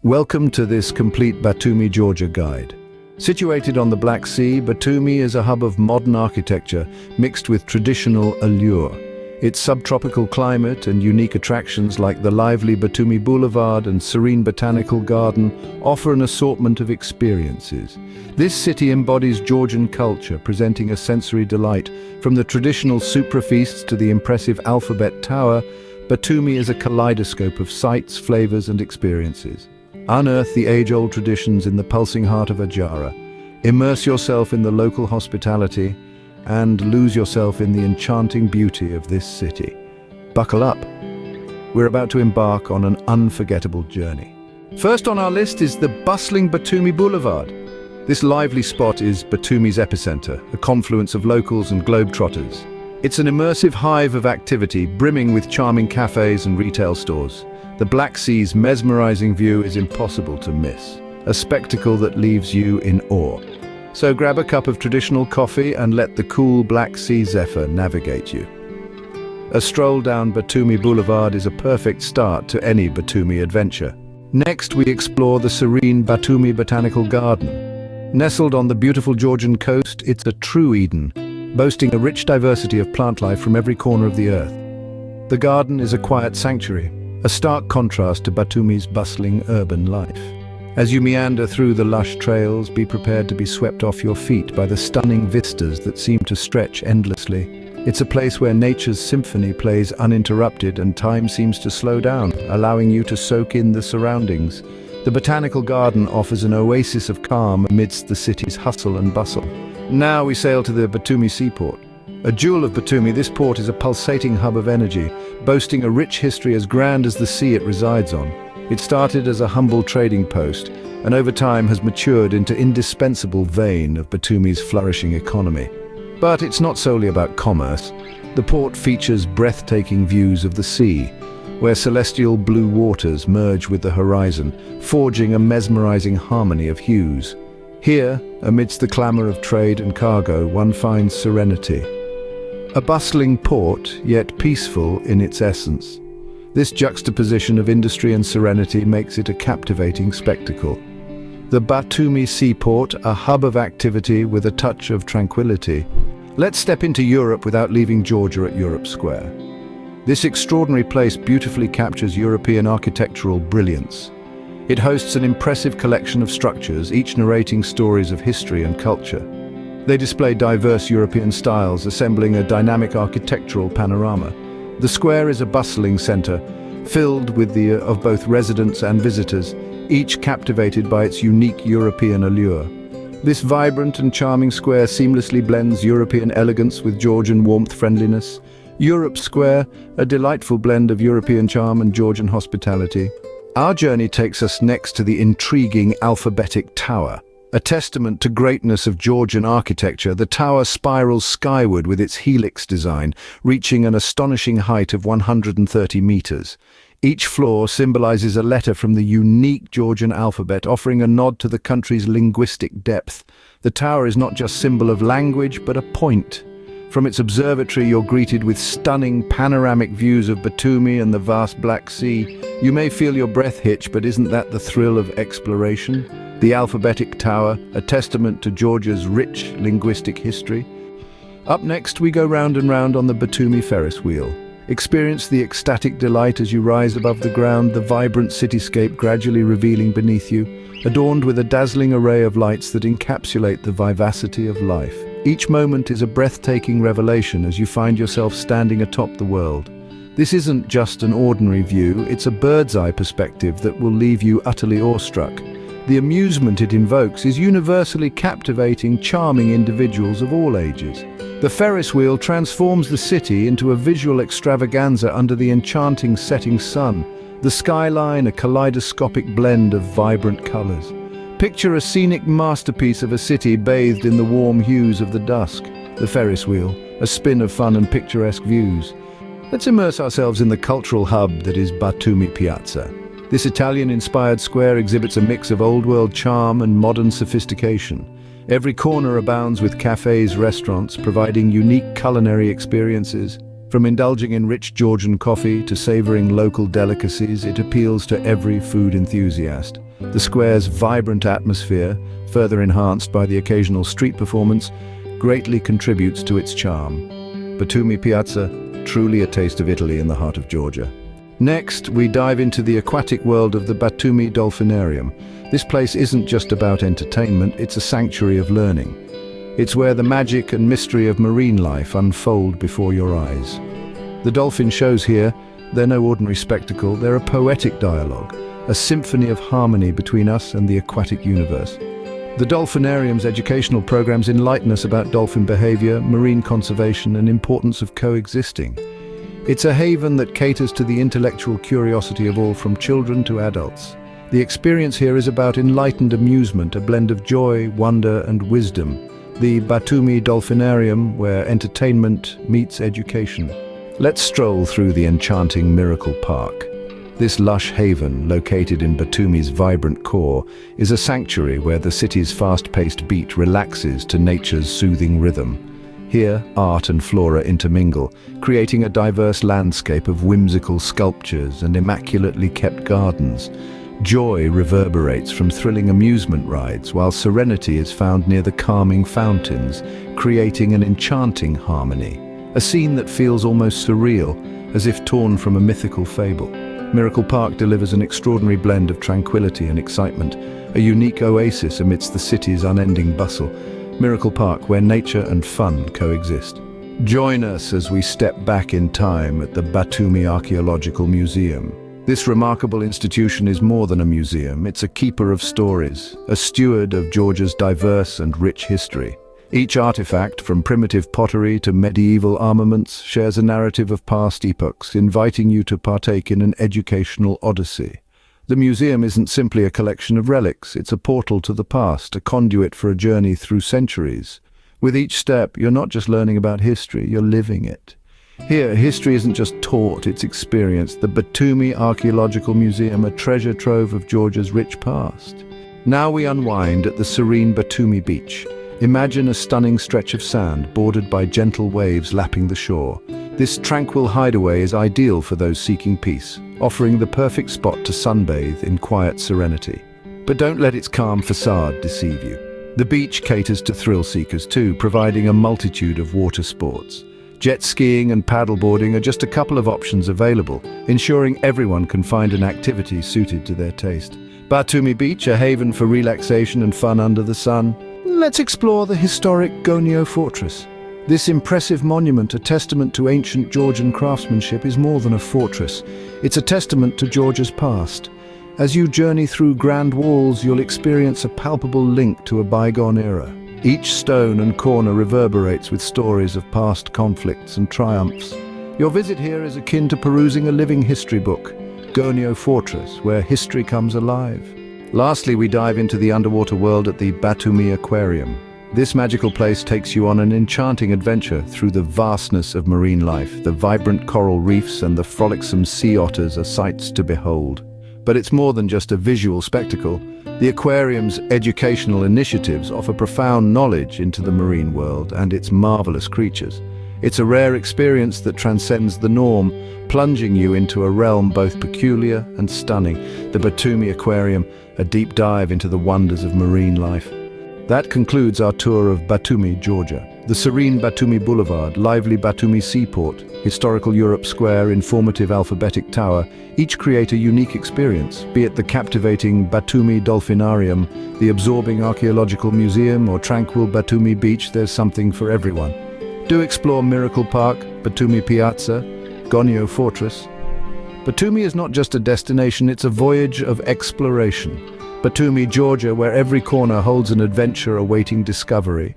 Welcome to this complete Batumi, Georgia guide. Situated on the Black Sea, Batumi is a hub of modern architecture mixed with traditional allure. Its subtropical climate and unique attractions like the lively Batumi Boulevard and serene botanical garden offer an assortment of experiences. This city embodies Georgian culture, presenting a sensory delight. From the traditional supra feasts to the impressive Alphabet Tower, Batumi is a kaleidoscope of sights, flavors, and experiences. Unearth the age-old traditions in the pulsing heart of Ajara. Immerse yourself in the local hospitality and lose yourself in the enchanting beauty of this city. Buckle up. We're about to embark on an unforgettable journey. First on our list is the bustling Batumi Boulevard. This lively spot is Batumi's epicenter, a confluence of locals and globetrotters. It's an immersive hive of activity, brimming with charming cafes and retail stores. The Black Sea's mesmerizing view is impossible to miss, a spectacle that leaves you in awe. So grab a cup of traditional coffee and let the cool Black Sea zephyr navigate you. A stroll down Batumi Boulevard is a perfect start to any Batumi adventure. Next, we explore the serene Batumi Botanical Garden. Nestled on the beautiful Georgian coast, it's a true Eden, boasting a rich diversity of plant life from every corner of the earth. The garden is a quiet sanctuary, a stark contrast to Batumi's bustling urban life. As you meander through the lush trails, be prepared to be swept off your feet by the stunning vistas that seem to stretch endlessly. It's a place where nature's symphony plays uninterrupted and time seems to slow down, allowing you to soak in the surroundings. The botanical garden offers an oasis of calm amidst the city's hustle and bustle. Now we sail to the Batumi seaport. A jewel of Batumi, this port is a pulsating hub of energy, boasting a rich history as grand as the sea it resides on. It started as a humble trading post, and over time has matured into indispensable vein of Batumi's flourishing economy. But it's not solely about commerce. The port features breathtaking views of the sea, where celestial blue waters merge with the horizon, forging a mesmerizing harmony of hues. Here, amidst the clamor of trade and cargo, one finds serenity. A bustling port, yet peaceful in its essence. This juxtaposition of industry and serenity makes it a captivating spectacle. The Batumi Seaport, a hub of activity with a touch of tranquility. Let's step into Europe without leaving Georgia at Europe Square. This extraordinary place beautifully captures European architectural brilliance. It hosts an impressive collection of structures, each narrating stories of history and culture. They display diverse European styles, assembling a dynamic architectural panorama. The square is a bustling center, filled with of both residents and visitors, each captivated by its unique European allure. This vibrant and charming square seamlessly blends European elegance with Georgian warmth friendliness. Europe Square, a delightful blend of European charm and Georgian hospitality. Our journey takes us next to the intriguing Alphabetic Tower. A testament to greatness of Georgian architecture, the tower spirals skyward with its helix design, reaching an astonishing height of 130 meters. Each floor symbolizes a letter from the unique Georgian alphabet, offering a nod to the country's linguistic depth. The tower is not just a symbol of language, but a point. From its observatory, you're greeted with stunning panoramic views of Batumi and the vast Black Sea. You may feel your breath hitch, but isn't that the thrill of exploration? The Alphabetic Tower, a testament to Georgia's rich linguistic history. Up next, we go round and round on the Batumi Ferris wheel. Experience the ecstatic delight as you rise above the ground, the vibrant cityscape gradually revealing beneath you, adorned with a dazzling array of lights that encapsulate the vivacity of life. Each moment is a breathtaking revelation as you find yourself standing atop the world. This isn't just an ordinary view, it's a bird's-eye perspective that will leave you utterly awestruck. The amusement it invokes is universally captivating, charming individuals of all ages. The Ferris wheel transforms the city into a visual extravaganza under the enchanting setting sun. The skyline, a kaleidoscopic blend of vibrant colors. Picture a scenic masterpiece of a city bathed in the warm hues of the dusk. The Ferris wheel, a spin of fun and picturesque views. Let's immerse ourselves in the cultural hub that is Batumi Piazza. This Italian-inspired square exhibits a mix of old-world charm and modern sophistication. Every corner abounds with cafes, restaurants, providing unique culinary experiences. From indulging in rich Georgian coffee to savoring local delicacies, it appeals to every food enthusiast. The square's vibrant atmosphere, further enhanced by the occasional street performance, greatly contributes to its charm. Batumi Piazza, truly a taste of Italy in the heart of Georgia. Next, we dive into the aquatic world of the Batumi Dolphinarium. This place isn't just about entertainment, it's a sanctuary of learning. It's where the magic and mystery of marine life unfold before your eyes. The dolphin shows here, they're no ordinary spectacle, they're a poetic dialogue, a symphony of harmony between us and the aquatic universe. The Dolphinarium's educational programs enlighten us about dolphin behavior, marine conservation, and importance of coexisting. It's a haven that caters to the intellectual curiosity of all, from children to adults. The experience here is about enlightened amusement, a blend of joy, wonder, and wisdom. The Batumi Dolphinarium, where entertainment meets education. Let's stroll through the enchanting Miracle Park. This lush haven, located in Batumi's vibrant core, is a sanctuary where the city's fast-paced beat relaxes to nature's soothing rhythm. Here, art and flora intermingle, creating a diverse landscape of whimsical sculptures and immaculately kept gardens. Joy reverberates from thrilling amusement rides, while serenity is found near the calming fountains, creating an enchanting harmony. A scene that feels almost surreal, as if torn from a mythical fable. Miracle Park delivers an extraordinary blend of tranquility and excitement, a unique oasis amidst the city's unending bustle. Miracle Park, where nature and fun coexist. Join us as we step back in time at the Batumi Archaeological Museum. This remarkable institution is more than a museum, it's a keeper of stories, a steward of Georgia's diverse and rich history. Each artifact, from primitive pottery to medieval armaments, shares a narrative of past epochs, inviting you to partake in an educational odyssey. The museum isn't simply a collection of relics, it's a portal to the past, a conduit for a journey through centuries. With each step, you're not just learning about history, you're living it. Here, history isn't just taught, it's experienced. The Batumi Archaeological Museum, a treasure trove of Georgia's rich past. Now we unwind at the serene Batumi beach. Imagine a stunning stretch of sand bordered by gentle waves lapping the shore. This tranquil hideaway is ideal for those seeking peace, offering the perfect spot to sunbathe in quiet serenity. But don't let its calm facade deceive you. The beach caters to thrill seekers too, providing a multitude of water sports. Jet skiing and paddleboarding are just a couple of options available, ensuring everyone can find an activity suited to their taste. Batumi Beach, a haven for relaxation and fun under the sun. Let's explore the historic Gonio Fortress. This impressive monument, a testament to ancient Georgian craftsmanship, is more than a fortress. It's a testament to Georgia's past. As you journey through grand walls, you'll experience a palpable link to a bygone era. Each stone and corner reverberates with stories of past conflicts and triumphs. Your visit here is akin to perusing a living history book, Gonio Fortress, where history comes alive. Lastly, we dive into the underwater world at the Batumi Aquarium. This magical place takes you on an enchanting adventure through the vastness of marine life. The vibrant coral reefs and the frolicsome sea otters are sights to behold. But it's more than just a visual spectacle. The aquarium's educational initiatives offer profound knowledge into the marine world and its marvelous creatures. It's a rare experience that transcends the norm, plunging you into a realm both peculiar and stunning. The Batumi Aquarium, a deep dive into the wonders of marine life. That concludes our tour of Batumi, Georgia. The serene Batumi Boulevard, lively Batumi Seaport, historical Europe Square, informative alphabetic tower, each create a unique experience. Be it the captivating Batumi Dolphinarium, the absorbing archaeological museum, or tranquil Batumi Beach, there's something for everyone. Do explore Miracle Park, Batumi Piazza, Gonio Fortress. Batumi is not just a destination, it's a voyage of exploration. Batumi, Georgia, where every corner holds an adventure awaiting discovery.